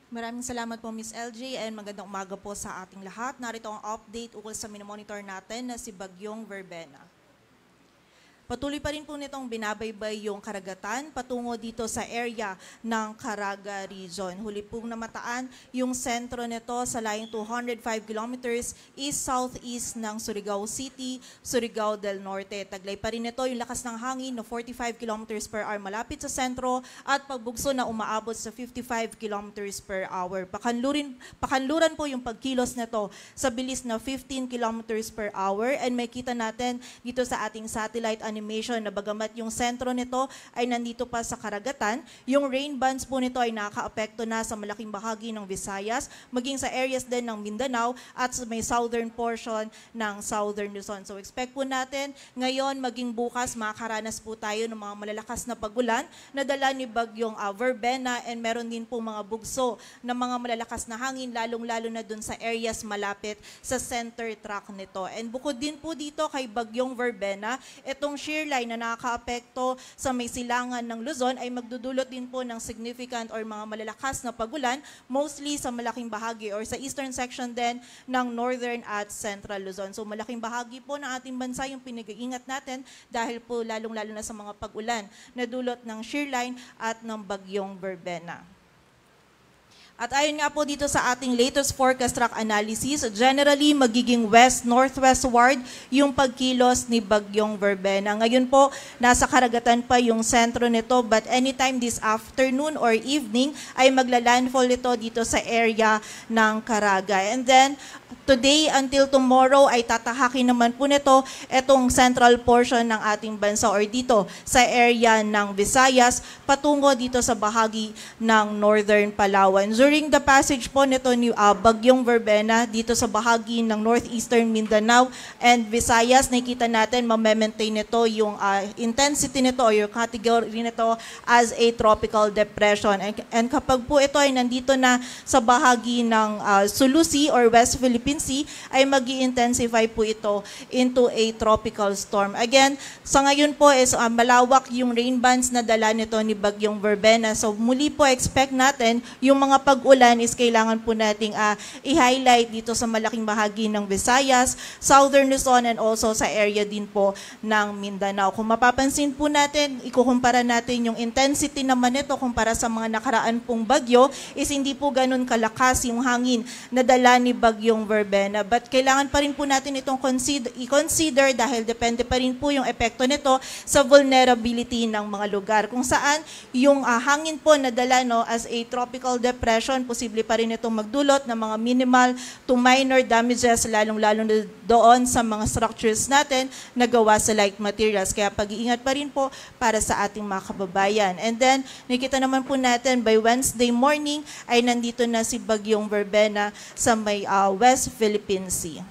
Maraming salamat po, Ms. LJ, and magandang umaga po sa ating lahat. Narito ang update ukol sa minomonitor natin na si Bagyong Verbena. Patuloy pa rin po nitong binabaybay yung karagatan patungo dito sa area ng Caraga Region. Huli pong namataan yung sentro nito sa layong 205 kilometers east-southeast ng Surigao City, Surigao del Norte. Taglay pa rin ito yung lakas ng hangin na 45 kilometers per hour malapit sa sentro at pagbugso na umaabot sa 55 kilometers per hour. Pakanluran po yung pagkilos nito sa bilis na 15 kilometers per hour, and may kita natin dito sa ating satellite animation na bagamat yung sentro nito ay nandito pa sa karagatan, yung rain bands po nito ay nakaka-apekto na sa malaking bahagi ng Visayas, maging sa areas din ng Mindanao at sa may southern portion ng Southern Luzon. So expect po natin ngayon maging bukas makakaranas po tayo ng mga malalakas na pagulan na dala ni Bagyong Verbena, and meron din po mga bugso ng mga malalakas na hangin lalong-lalo na dun sa areas malapit sa center track nito. And bukod din po dito kay Bagyong Verbena, itong shear line na nakakaapekto sa may silangan ng Luzon ay magdudulot din po ng significant or mga malalakas na pagulan, mostly sa malaking bahagi or sa eastern section din ng northern at central Luzon. So malaking bahagi po ng ating bansa yung pinag-iingat natin dahil po lalong-lalo na sa mga pag-ulan na dulot ng shear line at ng Bagyong Verbena. At ayon nga po dito sa ating latest forecast track analysis, generally magiging west-northwestward yung pagkilos ni Bagyong Verbena. Ngayon po, nasa karagatan pa yung sentro nito, but anytime this afternoon or evening ay magla-landfall ito dito sa area ng Caraga. And then, today until tomorrow ay tatahakin naman po nito itong central portion ng ating bansa or dito sa area ng Visayas patungo dito sa bahagi ng northern Palawan. During the passage po nito ni Bagyong Verbena dito sa bahagi ng northeastern Mindanao and Visayas, nakikita natin ma-maintain nito yung intensity nito o yung category nito as a tropical depression. And kapag po ito ay nandito na sa bahagi ng Sulu Sea or West Philippine Sea, ay mag-i-intensify po ito into a tropical storm. Again, sa ngayon po is malawak yung rain bands na dala nito ni Bagyong Verbena. So muli po expect natin yung mga pag-ulan is kailangan po nating i-highlight dito sa malaking bahagi ng Visayas, Southern Luzon, and also sa area din po ng Mindanao. Kung mapapansin po natin, ikukumpara natin yung intensity naman nito kumpara sa mga nakaraan pong bagyo is hindi po ganun kalakas yung hangin na dala ni Bagyong Verbena. But kailangan pa rin po natin itong i-consider dahil depende pa rin po yung epekto nito sa vulnerability ng mga lugar. Kung saan yung hangin po na dala as a tropical depression, posible pa rin itong magdulot ng mga minimal to minor damages, lalong-lalo na doon sa mga structures natin na gawa sa light materials. Kaya pag-iingat pa rin po para sa ating mga kababayan. And then, nakita naman po natin by Wednesday morning ay nandito na si Bagyong Verbena sa may West Philippine Sea.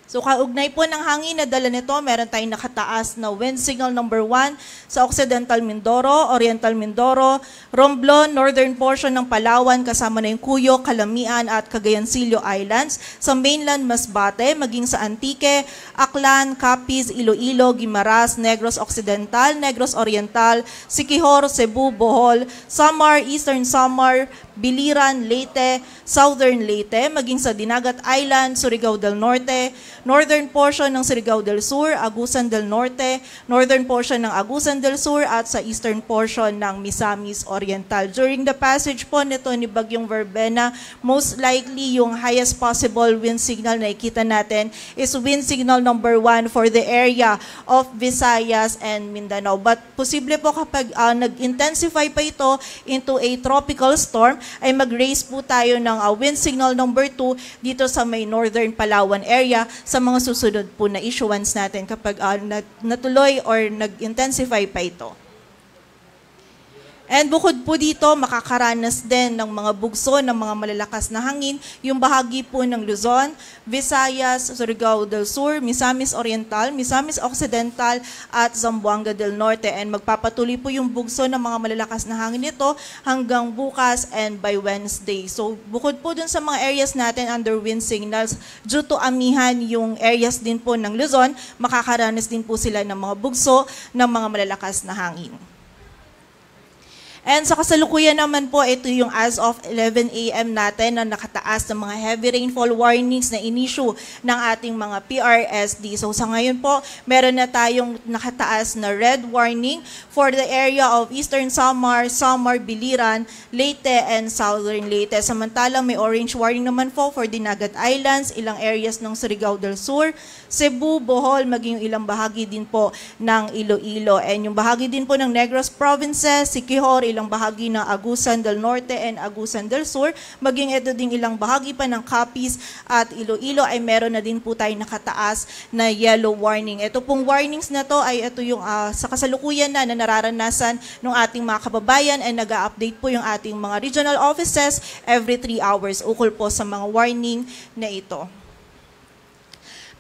So kaugnay po ng hangin na dala nito, meron tayong nakataas na wind signal number 1 sa Occidental Mindoro, Oriental Mindoro, Romblon, northern portion ng Palawan kasama na yung Cuyo, Calamian at Cagayancillo Islands, sa mainland Masbate, maging sa Antique, Aklan, Capiz, Iloilo, Guimaras, Negros Occidental, Negros Oriental, Siquijor, Cebu, Bohol, Samar, Eastern Samar, Biliran, Leyte, Southern Leyte, maging sa Dinagat Island, Surigao del Norte, northern portion ng Surigao del Sur, Agusan del Norte, northern portion ng Agusan del Sur at sa eastern portion ng Misamis Oriental. During the passage po nito ni Bagyong Verbena, most likely yung highest possible wind signal na ikita natin is wind signal number 1 for the area of Visayas and Mindanao. But posible po kapag nag-intensify pa ito into a tropical storm, ay mag-raise po tayo ng wind signal number 2 dito sa may northern Palawan area sa mga susunod po na issuance natin kapag natuloy or nag-intensify pa ito. And bukod po dito, makakaranas din ng mga bugso ng mga malalakas na hangin, yung bahagi po ng Luzon, Visayas, Surigao del Sur, Misamis Oriental, Misamis Occidental, at Zamboanga del Norte. And magpapatuloy po yung bugso ng mga malalakas na hangin nito hanggang bukas and by Wednesday. So bukod po dun sa mga areas natin under wind signals, due to amihan yung areas din po ng Luzon, makakaranas din po sila ng mga bugso ng mga malalakas na hangin. And sa kasalukuyan naman po, ito yung as of 11 a.m. natin na nakataas ng mga heavy rainfall warnings na in-issue ng ating mga PRSD. So sa ngayon po, meron na tayong nakataas na red warning for the area of Eastern Samar, Samar, Biliran, Leyte, and Southern Leyte. Samantalang may orange warning naman po for Dinagat Islands, ilang areas ng Surigao del Sur, Cebu, Bohol, maging yung ilang bahagi din po ng Iloilo. And yung bahagi din po ng Negros Provinces, Siquijor, ilang bahagi ng Agusan del Norte and Agusan del Sur, maging ito ding ilang bahagi pa ng Capiz at Iloilo ay meron na din po tayo nakataas na yellow warning. Ito pong warnings na to ay ito yung sa kasalukuyan na nararanasan ng ating mga kababayan and nag-update po yung ating mga regional offices every 3 hours ukol po sa mga warning na ito.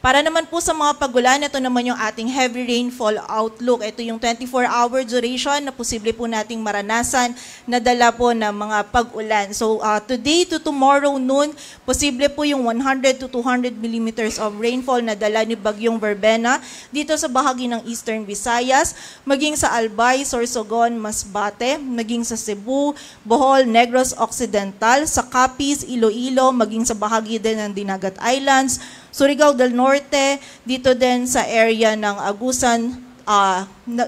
Para naman po sa mga pagulan, ito naman yung ating heavy rainfall outlook. Ito yung 24-hour duration na posible po nating maranasan na dala po ng mga pag-ulan. So today to tomorrow noon, posible po yung 100 to 200 millimeters of rainfall na dala ni Bagyong Verbena dito sa bahagi ng Eastern Visayas, maging sa Albay, Sorsogon, Masbate, maging sa Cebu, Bohol, Negros Occidental, sa Capiz, Iloilo, maging sa bahagi din ng Dinagat Islands, Surigao del Norte, dito din sa area ng Agusan,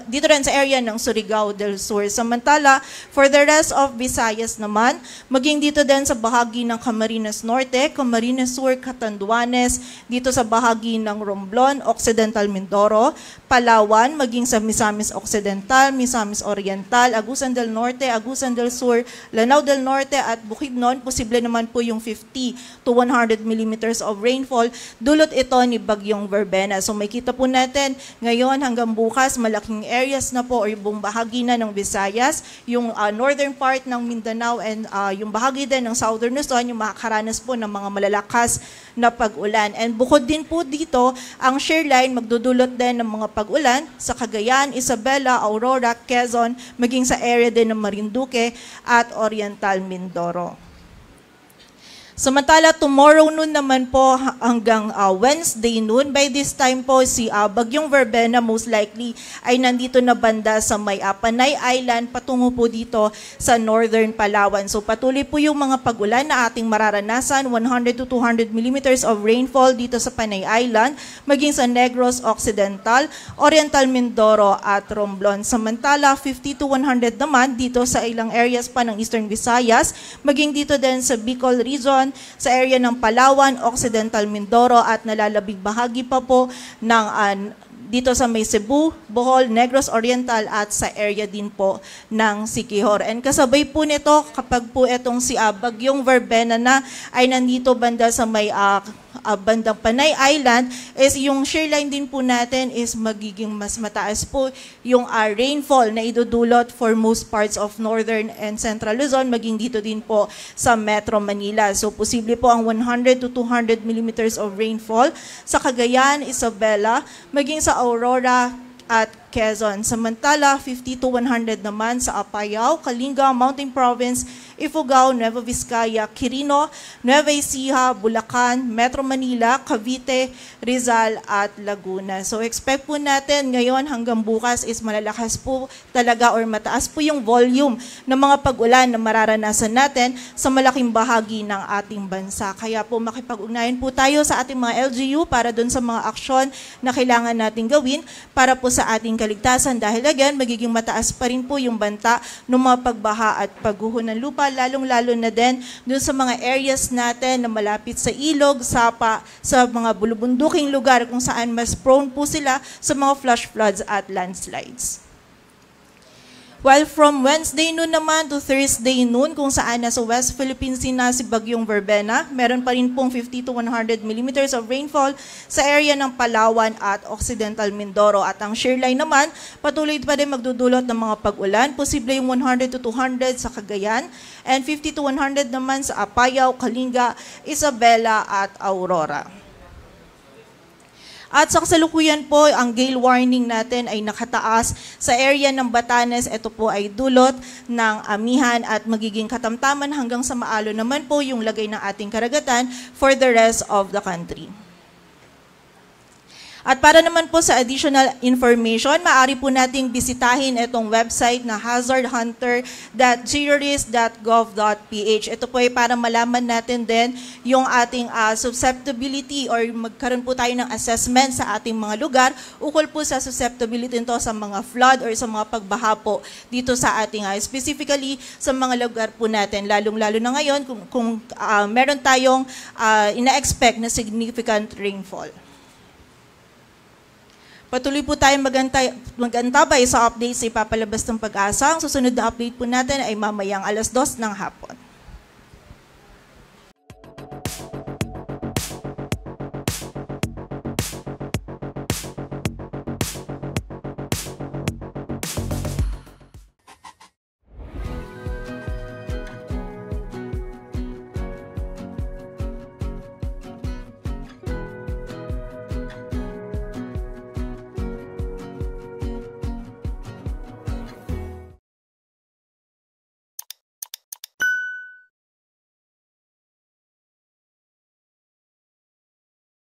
dito rin sa area ng Surigao del Sur. Samantala, for the rest of Visayas naman, maging dito din sa bahagi ng Camarines Norte, Camarines Sur, Catanduanes, dito sa bahagi ng Romblon, Occidental Mindoro, Palawan, maging sa Misamis Occidental, Misamis Oriental, Agusan del Norte, Agusan del Sur, Lanao del Norte at Bukidnon, posible naman po yung 50 to 100 millimeters of rainfall. Dulot ito ni Bagyong Verbena. So may kita po natin ngayon hanggang bukas, malaking areas na po o yung buong bahagi na ng Visayas, yung northern part ng Mindanao and yung bahagi din ng southern Luzon, yung makakaranas po ng mga malalakas na pag-ulan. And bukod din po dito, ang shear line magdudulot din ng mga pag-ulan sa Cagayan, Isabela, Aurora, Quezon, maging sa area din ng Marinduque at Oriental Mindoro. Samantala, tomorrow noon naman po hanggang Wednesday noon, by this time po si Bagyong Verbena most likely ay nandito na banda sa may Panay Island patungo po dito sa Northern Palawan. So patuloy po yung mga pag-ulan na ating mararanasan, 100 to 200 millimeters of rainfall dito sa Panay Island, maging sa Negros Occidental, Oriental Mindoro at Romblon. Samantala, 50 to 100 naman dito sa ilang areas pa ng Eastern Visayas, maging dito din sa Bicol Region, sa area ng Palawan, Occidental Mindoro at nalalabing bahagi pa po ng dito sa may Cebu, Bohol, Negros Oriental at sa area din po ng Siquijor. And kasabay po nito kapag po itong si Bagyong Verbena na ay nandito banda sa may bandang Panay Island, is yung shear line din po natin is magiging mas mataas po yung rainfall na idudulot for most parts of northern and central Luzon, maging dito din po sa Metro Manila. So posible po ang 100 to 200 millimeters of rainfall sa Cagayan, Isabela, maging sa Aurora at Quezon. Samantala, 50 to 100 naman sa Apayao, Kalinga, Mountain Province, Ifugao, Nueva Vizcaya, Quirino, Nueva Ecija, Bulacan, Metro Manila, Cavite, Rizal at Laguna. So expect po natin ngayon hanggang bukas is malalakas po talaga or mataas po yung volume ng mga pag-ulan na mararanasan natin sa malaking bahagi ng ating bansa. Kaya po makipag-ugnayan po tayo sa ating mga LGU para dun sa mga aksyon na kailangan natin gawin para po sa ating kaligtasan dahil again, magiging mataas pa rin po yung banta ng mga pagbaha at pagguho ng lupa, lalong-lalo na din dun sa mga areas natin na malapit sa ilog, sapa, sa mga bulubunduking lugar kung saan mas prone po sila sa mga flash floods at landslides. While from Wednesday noon naman to Thursday noon, kung saan nasa West Philippine Sea na si Bagyong Verbena, meron pa rin pong 50 to 100 millimeters of rainfall sa area ng Palawan at Occidental Mindoro. At ang shear line naman, patuloy pa din magdudulot ng mga pag-ulan, posible yung 100 to 200 sa Cagayan, and 50 to 100 naman sa Apayao, Kalinga, Isabela at Aurora. At sa kasalukuyan po, ang gale warning natin ay nakataas sa area ng Batanes. Ito po ay dulot ng amihan at magiging katamtaman hanggang sa maalo naman po yung lagay ng ating karagatan for the rest of the country. At para naman po sa additional information, maaari po nating bisitahin itong website na hazardhunter.gerius.gov.ph. Ito po ay para malaman natin din yung ating susceptibility or magkaroon po tayo ng assessment sa ating mga lugar ukol po sa susceptibility nito sa mga flood or sa mga pagbaha po dito sa ating, specifically sa mga lugar po natin, lalong-lalo na ngayon kung meron tayong ina-expect na significant rainfall. Patuloy po tayong mag-antabay sa updates sa ipapalabas ng Pag-asa. Ang susunod na update po natin ay mamayang 2:00 ng hapon.